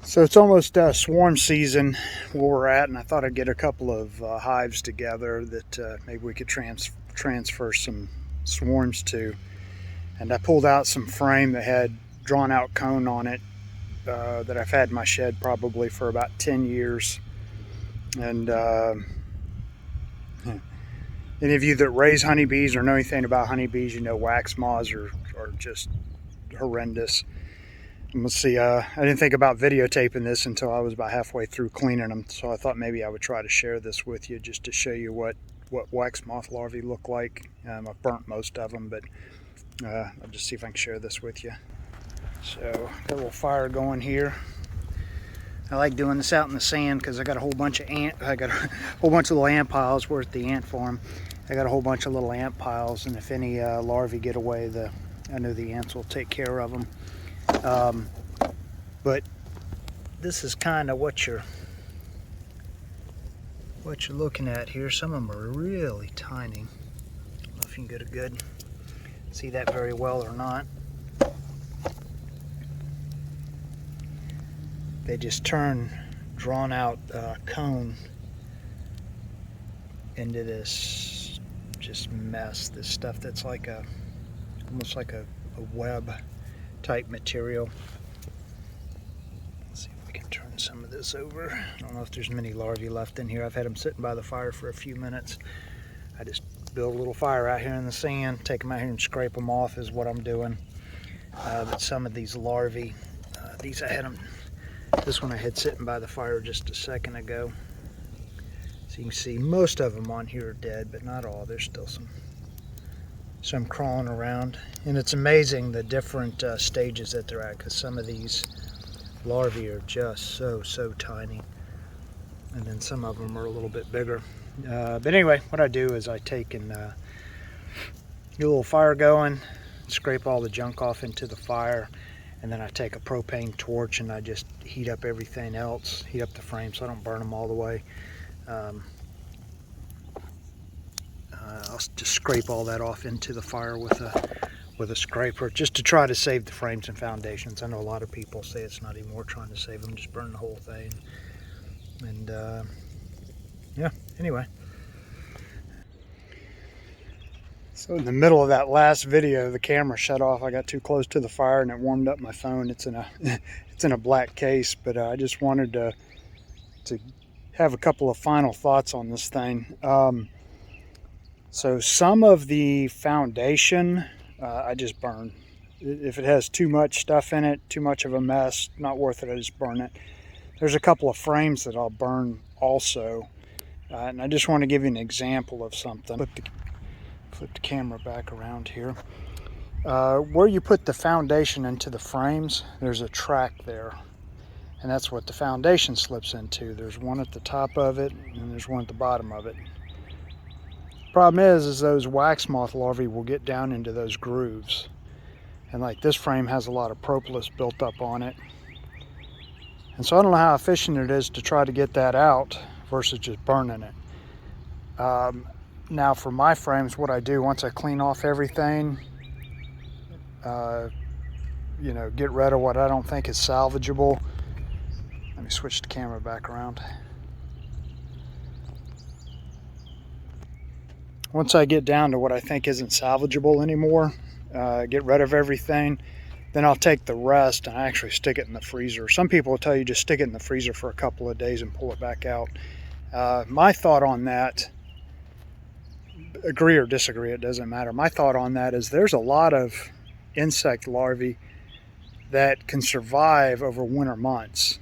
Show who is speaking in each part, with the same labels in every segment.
Speaker 1: So it's almost swarm season where we're at, and I thought I'd get a couple of hives together that maybe we could transfer some swarms to. And I pulled out some frame that had drawn out cone on it that I've had in my shed probably for about 10 years. And any of you that raise honeybees or know anything about honeybees, you know wax moths are just horrendous. Let's see, I didn't think about videotaping this until I was about halfway through cleaning them, so I thought maybe I would try to share this with you just to show you what wax moth larvae look like. I've burnt most of them, but I'll just see if I can share this with you. So, got a little fire going here. I like doing this out in the sand because I got a whole bunch of little ant piles. We're at the ant farm. I got a whole bunch of little ant piles, and if any larvae get away, I know the ants will take care of them. But this is kind of what you're looking at here. Some of them are really tiny. I don't know if you can get a good see that very well or not. They just turn drawn out cone into this just mess. This stuff that's like almost like a web type material. Let's see if we can turn some of this over. I don't know if there's many larvae left in here. I've had them sitting by the fire for a few minutes. I just build a little fire out here in the sand, take them out here and scrape them off is what I'm doing. But some of these larvae, this one I had sitting by the fire just a second ago. So you can see most of them on here are dead, but not all. There's still some crawling around, and it's amazing the different stages that they're at, because some of these larvae are just so tiny, and then some of them are a little bit bigger. But anyway, what I do is I take and get a little fire going, scrape all the junk off into the fire, and then I take a propane torch and I just heat up everything else, heat up the frame so I don't burn them all the way. I'll just scrape all that off into the fire with a scraper, just to try to save the frames and foundations. I know a lot of people say it's not even worth trying to save them, just burn the whole thing. And yeah, anyway. So in the middle of that last video, the camera shut off. I got too close to the fire and it warmed up my phone. It's in a black case, but I just wanted to have a couple of final thoughts on this thing. So some of the foundation I just burn. If it has too much stuff in it, too much of a mess, not worth it, I just burn it. There's a couple of frames that I'll burn also. And I just want to give you an example of something. Flip the camera back around here. Where you put the foundation into the frames, there's a track there. And that's what the foundation slips into. There's one at the top of it, and there's one at the bottom of it. Problem is those wax moth larvae will get down into those grooves. And like this frame has a lot of propolis built up on it. And so I don't know how efficient it is to try to get that out versus just burning it. Now for my frames, what I do once I clean off everything, get rid of what I don't think is salvageable. Let me switch the camera back around. Once I get down to what I think isn't salvageable anymore, get rid of everything, then I'll take the rest and I actually stick it in the freezer. Some people will tell you just stick it in the freezer for a couple of days and pull it back out. My thought on that, agree or disagree, it doesn't matter. My thought on that is there's a lot of insect larvae that can survive over winter months.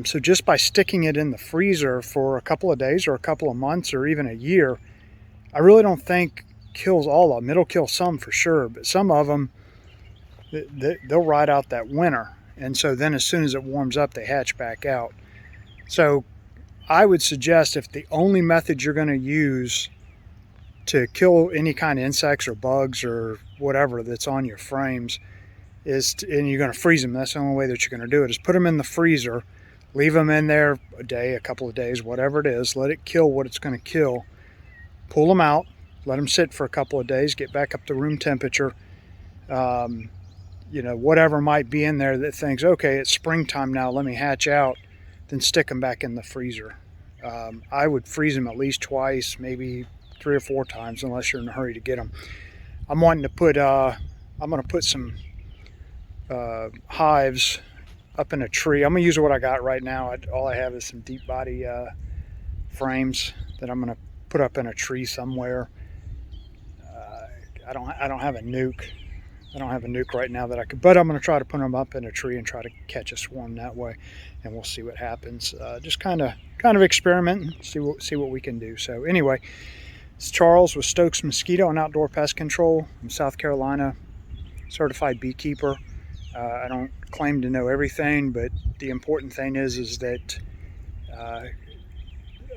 Speaker 1: So just by sticking it in the freezer for a couple of days or a couple of months or even a year, I really don't think kills all of them. It'll kill some for sure, but some of them, they'll ride out that winter. And so then as soon as it warms up, they hatch back out. So I would suggest if the only method you're going to use to kill any kind of insects or bugs or whatever that's on your frames and you're going to freeze them, that's the only way that you're going to do it, is put them in the freezer, leave them in there a day, a couple of days, whatever it is, let it kill what it's going to kill, pull them out, let them sit for a couple of days, get back up to room temperature, you know, whatever might be in there that thinks, okay, it's springtime now, let me hatch out, then stick them back in the freezer. I would freeze them at least twice, maybe 3 or 4 times, unless you're in a hurry to get them. I'm wanting to put, I'm going to put some hives up in a tree. I'm going to use what I got right now. All I have is some deep body frames that I'm going to put up in a tree somewhere. I don't have a nuke. I don't have a nuke right now that I could, but I'm going to try to put them up in a tree and try to catch a swarm that way, and we'll see what happens. Just kind of experimenting, see what we can do. So anyway, it's Charles with Stokes Mosquito and Outdoor Pest Control. I'm South Carolina certified beekeeper. I don't claim to know everything, but the important thing is that I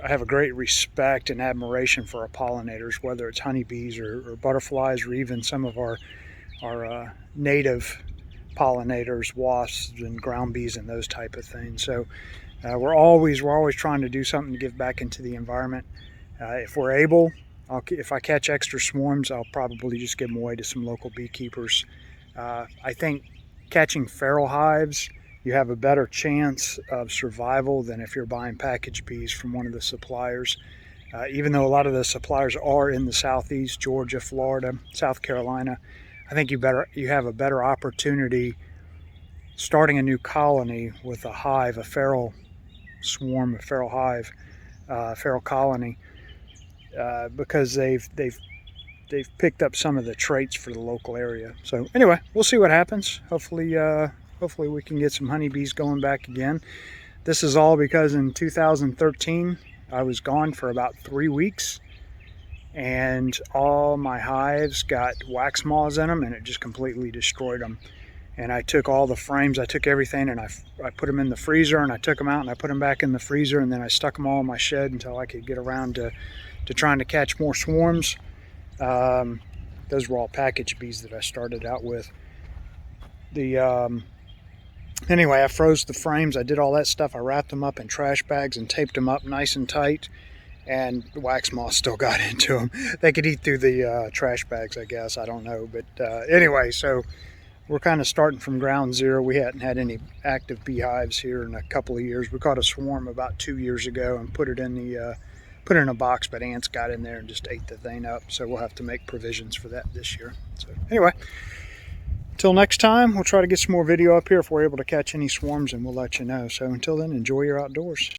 Speaker 1: have a great respect and admiration for our pollinators, whether it's honeybees or butterflies, or even some of our native pollinators, wasps and ground bees and those type of things. So we're always trying to do something to give back into the environment. If we're able, if I catch extra swarms, I'll probably just give them away to some local beekeepers. I think catching feral hives, you have a better chance of survival than if you're buying packaged bees from one of the suppliers. Even though a lot of the suppliers are in the southeast, Georgia, Florida, South Carolina, I think you have a better opportunity starting a new colony with a hive, a feral swarm, a feral hive, feral colony, because they've picked up some of the traits for the local area. So anyway, we'll see what happens. Hopefully we can get some honeybees going back again. This is all because in 2013 I was gone for about 3 weeks, and all my hives got wax moths in them, and it just completely destroyed them. And I took all the frames, I took everything, and I put them in the freezer, and I took them out and I put them back in the freezer, and then I stuck them all in my shed until I could get around to trying to catch more swarms. Those were all package bees that I started out with. Anyway, I froze the frames, I did all that stuff, I wrapped them up in trash bags and taped them up nice and tight, and the wax moths still got into them. They could eat through the trash bags, I guess, I don't know. But anyway, so we're kind of starting from ground zero. We hadn't had any active beehives here in a couple of years. We caught a swarm about 2 years ago and put it in a box, but ants got in there and just ate the thing up. So we'll have to make provisions for that this year. So anyway, until next time, we'll try to get some more video up here if we're able to catch any swarms, and we'll let you know. So until then, enjoy your outdoors.